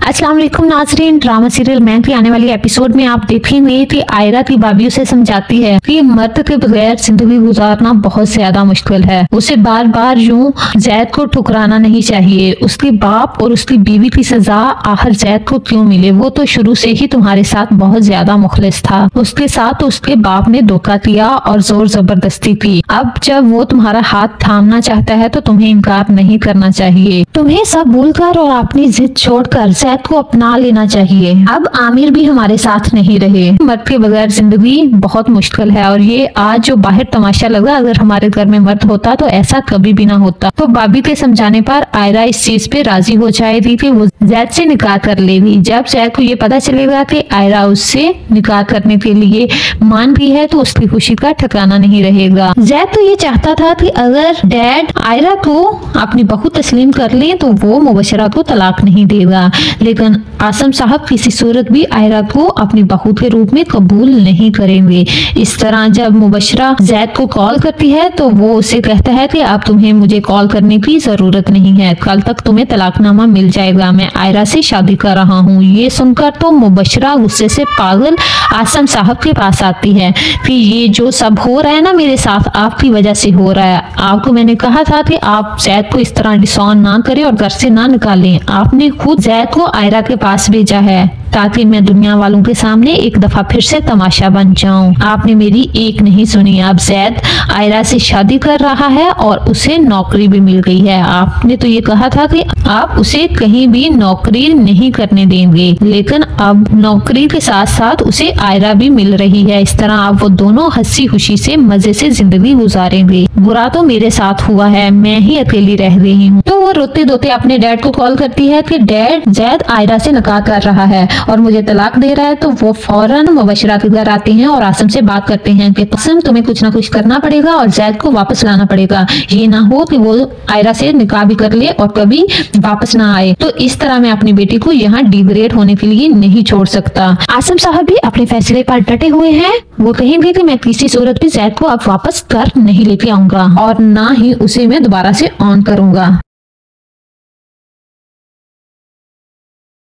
अस्सलाम वालेकुम नाज़रीन, ड्रामा सीरियल मैं की आने वाली एपिसोड में आप देखेंगे कि आयरा की भाभी उसे समझाती है कि मर्द के बगैर जिंदगी गुजारना बहुत ज्यादा मुश्किल है। उसे बार बार यूं जैद को ठुकराना नहीं चाहिए। उसके बाप और उसकी बीवी की सजा आखिर जैद को क्यों मिले? वो तो शुरू से ही तुम्हारे साथ बहुत ज्यादा मुखलिस था। उसके साथ उसके बाप ने धोखा किया और जोर जबरदस्ती की। अब जब वो तुम्हारा हाथ थामना चाहता है तो तुम्हें इनकार नहीं करना चाहिए। तुम्हें सब भूलकर और अपनी जिद छोड़कर जैद को अपना लेना चाहिए। अब आमिर भी हमारे साथ नहीं रहे। मर्द के बगैर जिंदगी बहुत मुश्किल है और ये आज जो बाहर तमाशा लगा, अगर हमारे घर में मर्द होता तो ऐसा कभी भी ना होता। तो भाभी के समझाने पर आयरा इस चीज पे राजी हो जाएगी कि वो जैद से निकाह कर लेगी। जब जैद को ये पता चलेगा कि आयरा उससे निकाह करने के लिए मान भी है तो उसकी खुशी का ठिकाना नहीं रहेगा। जैद तो ये चाहता था कि अगर डैड आयरा को अपनी बहू तस्लीम कर ले तो वो मुबशरा को तलाक नहीं देगा, लेकिन आसम साहब किसी सूरत भी आयरा को अपनी बहू के रूप में कबूल नहीं करेंगे। इस तरह जब मुबशरा जैद को कॉल करती है तो वो उसे कहता है कि अब तुम्हें मुझे कॉल करने की जरूरत नहीं है, कल तक तुम्हें तलाकनामा मिल जाएगा, मैं आयरा से शादी कर रहा हूँ। ये सुनकर तो मुबशरा गुस्से से पागल आसम साहब के पास आती है कि ये जो सब हो रहा है ना मेरे साथ आपकी वजह से हो रहा है। आपको मैंने कहा था कि आप जैद को इस तरह डिसऑन ना करें और घर से ना निकालें। आपने खुद जैद को आयरा के पास भेजा है ताकि मैं दुनिया वालों के सामने एक दफा फिर से तमाशा बन जाऊं। आपने मेरी एक नहीं सुनी। अब जैद आयरा से शादी कर रहा है और उसे नौकरी भी मिल गई है। आपने तो ये कहा था कि आप उसे कहीं भी नौकरी नहीं करने देंगे, लेकिन अब नौकरी के साथ साथ उसे आयरा भी मिल रही है। इस तरह अब वो दोनों हंसी खुशी से मजे से जिंदगी गुजारेंगे। बुरा तो मेरे साथ हुआ है, मैं ही अकेली रह गई हूँ। तो वो रोते धोते अपने डैड को कॉल करती है कि डैड जैद आयरा से निकाह कर रहा है और मुझे तलाक दे रहा है। तो वो फौरन मुबशरा के घर आते हैं और आसम से बात करते हैं कि आसम तुम्हें कुछ ना कुछ करना पड़ेगा और जैद को वापस लाना पड़ेगा। ये ना हो कि वो आयरा से निकाह भी कर ले और कभी वापस ना आए। तो इस तरह मैं अपनी बेटी को यहाँ डिग्रेड होने के लिए नहीं छोड़ सकता। आसम साहब भी अपने फैसले पर डटे हुए हैं। वो कहेंगे कि मैं किसी सूरत भी जैद को अब वापस कर नहीं लेके आऊंगा और ना ही उसे मैं दोबारा से ऑन करूंगा।